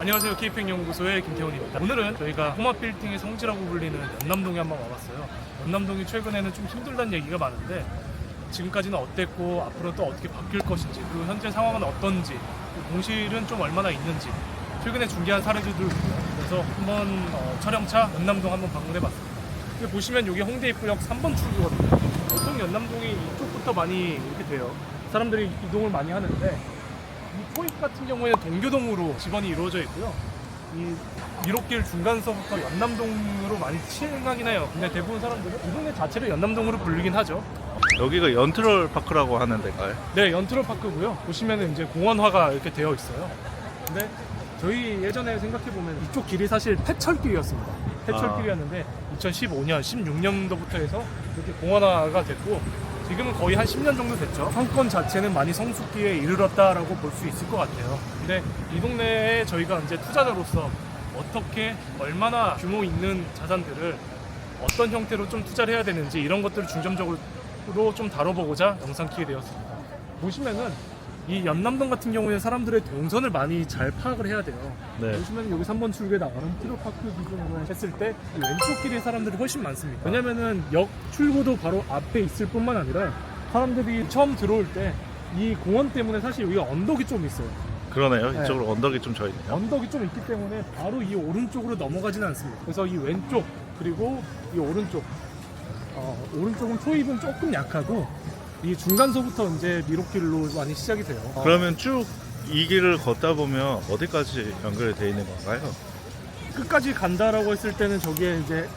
안녕하세요. KP행연구소의 김태훈입니다. 오늘은 저희가 홈아빌딩의 성지라고 불리는 연남동에 한번 와봤어요. 연남동이 최근에는 좀 힘들다는 얘기가 많은데 지금까지는 어땠고 앞으로 또 어떻게 바뀔 것인지, 그리고 현재 상황은 어떤지, 공실은 좀 얼마나 있는지 최근에 중개한 사례들도 있고요. 그래서 한번 촬영차 연남동 한번 방문해봤습니다. 여기 보시면 여기 홍대 입구역 3번 출구거든요. 보통 연남동이 이쪽부터 많이 이렇게 돼요. 사람들이 이동을 많이 하는데 이 포입 같은 경우에는 동교동으로 지번이 이루어져 있고요. 이 미로길 중간서부터 연남동으로 많이 치행하긴 해요. 근데 대부분 사람들은 이 동네 자체를 연남동으로 불리긴 하죠. 여기가 연트럴 파크라고 하는 데가요? 네, 연트럴 파크고요. 보시면은 이제 공원화가 이렇게 되어 있어요. 근데 저희 예전에 생각해보면 이쪽 길이 사실 폐철길이었습니다. 폐철길이었는데 2015년, 16년도부터 해서 이렇게 공원화가 됐고 지금은 거의 한 10년 정도 됐죠. 상권 자체는 많이 성숙기에 이르렀다라고 볼 수 있을 것 같아요. 근데 이 동네에 저희가 이제 투자자로서 어떻게 얼마나 규모 있는 자산들을 어떤 형태로 좀 투자를 해야 되는지 이런 것들을 중점적으로 좀 다뤄보고자 영상 키게 되었습니다. 보시면은 이 연남동 같은 경우에 사람들의 동선을 많이 잘 파악을 해야 돼요. 네. 보시면 여기 3번 출구에 나가는 트로파크 기준으로 했을 때 이 왼쪽 길에 사람들이 훨씬 많습니다. 왜냐면은 역 출구도 바로 앞에 있을 뿐만 아니라 사람들이 처음 들어올 때 이 공원 때문에 사실 여기가 언덕이 좀 있어요. 그러네요. 네. 이쪽으로 언덕이 좀 져있네요. 언덕이 좀 있기 때문에 바로 이 오른쪽으로 넘어가지는 않습니다. 그래서 이 왼쪽 그리고 이 오른쪽 오른쪽은 초입은 조금 약하고 이 중간서부터 이제 미로길로 많이 시작이 돼요. 그러면 쭉 이 길을 걷다 보면 어디까지 연결이 돼 있는 건가요? 끝까지 간다라고 했을 때는 저기에 이제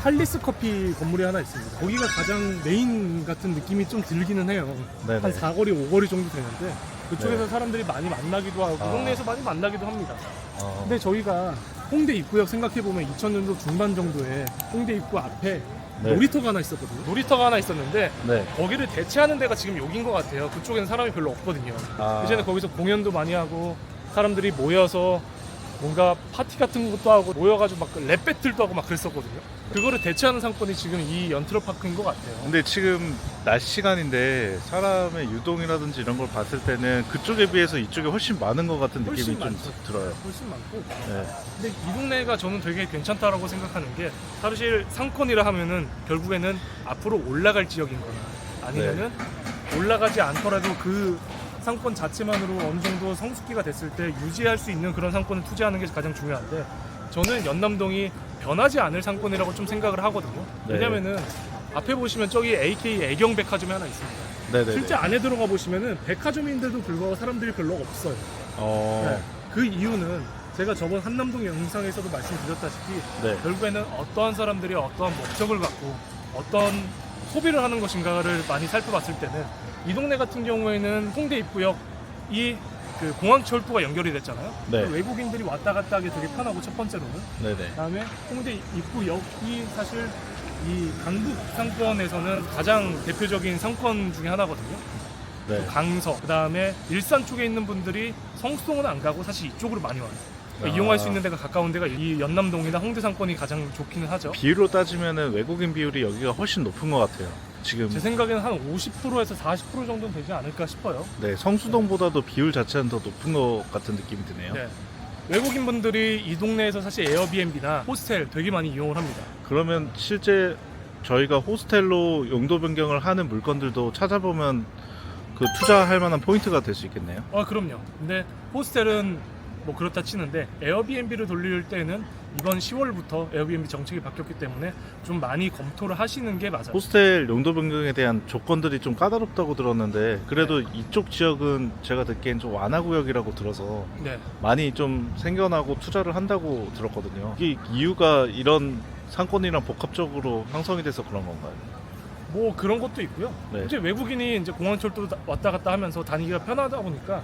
할리스 커피 건물이 하나 있습니다. 거기가 가장 메인 같은 느낌이 좀 들기는 해요. 네네. 한 4거리, 5거리 정도 되는데 그쪽에서 네. 사람들이 많이 만나기도 하고 그 동네에서 많이 만나기도 합니다. 어, 근데 저희가 홍대 입구역 생각해보면 2000년도 중반 정도에 홍대 입구 앞에 네. 놀이터가 하나 있었거든요. 놀이터가 하나 있었는데 네. 거기를 대체하는 데가 지금 여긴 것 같아요. 그쪽에는 사람이 별로 없거든요. 아. 이제는 거기서 공연도 많이 하고 사람들이 모여서 뭔가 파티 같은 것도 하고 모여가지고 막 랩 배틀도 하고 막 그랬었거든요. 그거를 대체하는 상권이 지금 이 연트럴 파크인 것 같아요. 근데 지금 낮 시간인데 사람의 유동이라든지 이런 걸 봤을 때는 그쪽에 비해서 이쪽에 훨씬 많은 것 같은 느낌이 훨씬 좀 많죠. 들어요. 훨씬 많고. 네. 근데 이 동네가 저는 되게 괜찮다라고 생각하는 게 사실 상권이라 하면은 결국에는 앞으로 올라갈 지역인 거나 아니면은 올라가지 않더라도 그 상권 자체만으로 어느 정도 성숙기가 됐을 때 유지할 수 있는 그런 상권을 투자하는 게 가장 중요한데 저는 연남동이 변하지 않을 상권이라고 좀 생각을 하거든요. 네. 왜냐면은 앞에 보시면 저기 AK 애경백화점이 하나 있습니다. 네네. 실제 안에 들어가 보시면은 백화점인데도 불구하고 사람들이 별로 없어요. 네. 그 이유는 제가 저번 한남동 영상에서도 말씀드렸다시피 네. 결국에는 어떠한 사람들이 어떠한 목적을 갖고 어떤 소비를 하는 것인가를 많이 살펴봤을 때는 이 동네 같은 경우에는 홍대 입구역 그 공항철도가 연결이 됐잖아요. 네. 외국인들이 왔다 갔다 하기 되게 편하고 첫 번째로는 네네. 그다음에 홍대 입구역이 사실 이 강북 상권에서는 가장 대표적인 상권 중에 하나거든요. 네. 강서, 그다음에 일산 쪽에 있는 분들이 성수동은 안 가고 사실 이쪽으로 많이 와요. 그러니까 아. 이용할 수 있는 데가 가까운 데가 이 연남동이나 홍대 상권이 가장 좋기는 하죠. 비율로 따지면은 외국인 비율이 여기가 훨씬 높은 것 같아요. 지금 제 생각에는 한 50%에서 40% 정도는 되지 않을까 싶어요. 네, 성수동보다도 비율 자체는 더 높은 것 같은 느낌이 드네요. 네. 외국인 분들이 이 동네에서 사실 에어비앤비나 호스텔 되게 많이 이용을 합니다. 그러면 실제 저희가 호스텔로 용도 변경을 하는 물건들도 찾아보면 그 투자할 만한 포인트가 될 수 있겠네요. 그럼요. 근데 호스텔은 뭐 그렇다 치는데 에어비앤비를 돌릴 때는 이번 10월부터 에어비앤비 정책이 바뀌었기 때문에 좀 많이 검토를 하시는 게 맞아요. 호스텔 용도 변경에 대한 조건들이 좀 까다롭다고 들었는데 그래도 이쪽 지역은 제가 듣기엔 좀 완화 구역이라고 들어서 네. 많이 좀 생겨나고 투자를 한다고 들었거든요. 이게 이유가 이런 상권이랑 복합적으로 형성이 돼서 그런 건가요? 뭐 그런 것도 있고요. 네. 이제 외국인이 이제 공항철도 왔다 갔다 하면서 다니기가 편하다 보니까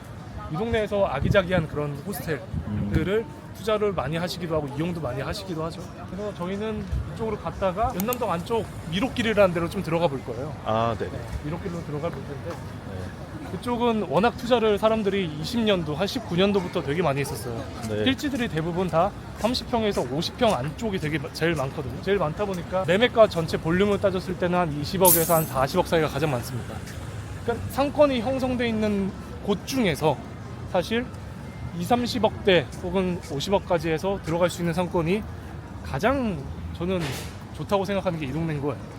이 동네에서 아기자기한 그런 호스텔들을 투자를 많이 하시기도 하고 이용도 많이 하시기도 하죠. 그래서 저희는 이쪽으로 갔다가 연남동 안쪽 미로길이라는 데로 좀 들어가 볼 거예요. 아, 네. 네, 미로길로 들어가 볼 텐데 네. 그쪽은 워낙 투자를 사람들이 20년도, 한 19년도부터 되게 많이 했었어요. 네. 필지들이 대부분 다 30평에서 50평 안쪽이 되게 제일 많거든요. 제일 많다 보니까 매매가 전체 볼륨을 따졌을 때는 한 20억에서 한 40억 사이가 가장 많습니다. 그러니까 상권이 형성돼 있는 곳 중에서 사실 30억대 혹은 50억까지 해서 들어갈 수 있는 상권이 가장 저는 좋다고 생각하는 게 이 동네인 거예요.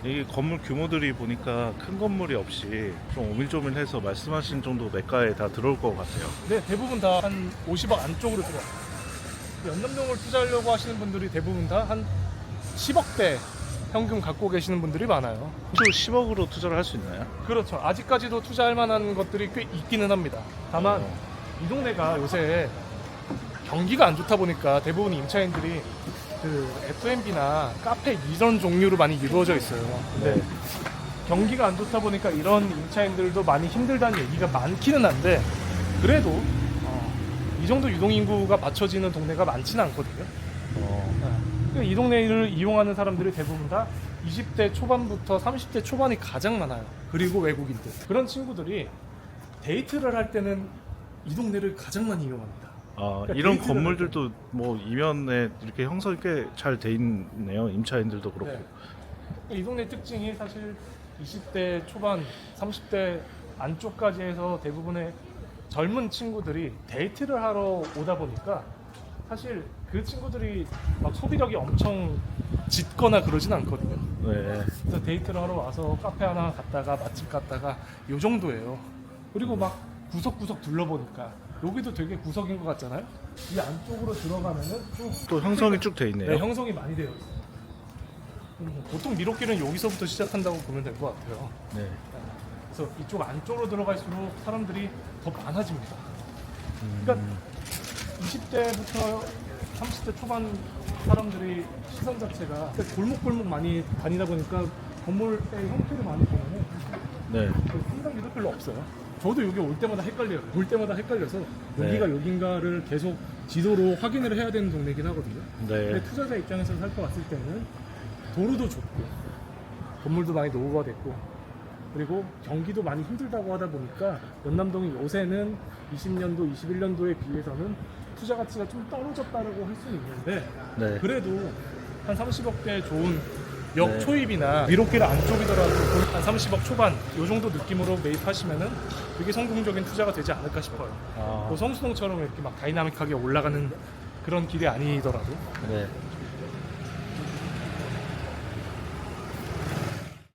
이 건물 규모들이 보니까 큰 건물이 없이 좀 오밀조밀해서 말씀하신 정도 매가에 다 들어올 것 같아요. 네, 대부분 다 한 50억 안쪽으로 들어와요. 연남동을 투자하려고 하시는 분들이 대부분 다 한 10억대 현금 갖고 계시는 분들이 많아요. 또 10억으로 투자를 할 수 있나요? 그렇죠. 아직까지도 투자할 만한 것들이 꽤 있기는 합니다. 다만 이 동네가 요새 경기가 안 좋다 보니까 대부분 임차인들이 그 F&B나 카페 이런 종류로 많이 이루어져 있어요. 근데 경기가 안 좋다 보니까 이런 임차인들도 많이 힘들다는 얘기가 많기는 한데 그래도 이 정도 유동인구가 맞춰지는 동네가 많지는 않거든요. 그러니까 이 동네를 이용하는 사람들이 대부분 다 20대 초반부터 30대 초반이 가장 많아요. 그리고 외국인들. 그런 친구들이 데이트를 할 때는 이 동네를 가장 많이 이용합니다. 그러니까 이런 데이트를 건물들도 뭐 이면에 이렇게 형성이 꽤 잘 돼 있네요. 임차인들도 그렇고. 네. 이 동네 특징이 사실 20대 초반, 30대 안쪽까지 해서 대부분의 젊은 친구들이 데이트를 하러 오다 보니까 사실 그 친구들이 막 소비력이 엄청 짙거나 그러진 않거든요. 네. 그래서 데이트를 하러 와서 카페 하나 갔다가 맛집 갔다가 요 정도예요. 그리고 막 구석구석 둘러보니까 여기도 되게 구석인 것 같잖아요. 이 안쪽으로 들어가면은 또 형성이 쭉 돼 있네요. 네, 형성이 많이 되어 있어요. 보통 미로길은 여기서부터 시작한다고 보면 될 것 같아요. 네. 그래서 이쪽 안쪽으로 들어갈수록 사람들이 더 많아집니다. 그러니까 20대부터 30대 초반 사람들이 시선 자체가 골목골목 많이 다니다 보니까 건물의 형태를 많이 보면은 네. 생각이 별로 없어요. 저도 여기 올 때마다 헷갈려요. 올 때마다 헷갈려서 여기가 여긴가를 계속 지도로 확인을 해야 되는 동네긴 하거든요. 근데 네. 투자자 입장에서 살 것 같을 때는 도로도 좁고 건물도 많이 노후가 됐고 그리고 경기도 많이 힘들다고 하다 보니까 연남동이 요새는 20년도, 21년도에 비해서는 투자 가치가 좀 떨어졌다고 할 수는 있는데 네. 그래도 한 30억대 좋은 역 네. 초입이나 미로길 안쪽이더라도 한 30억 초반 요 정도 느낌으로 매입하시면은 되게 성공적인 투자가 되지 않을까 싶어요. 뭐 성수동처럼 이렇게 막 다이나믹하게 올라가는 그런 길이 아니더라도 네.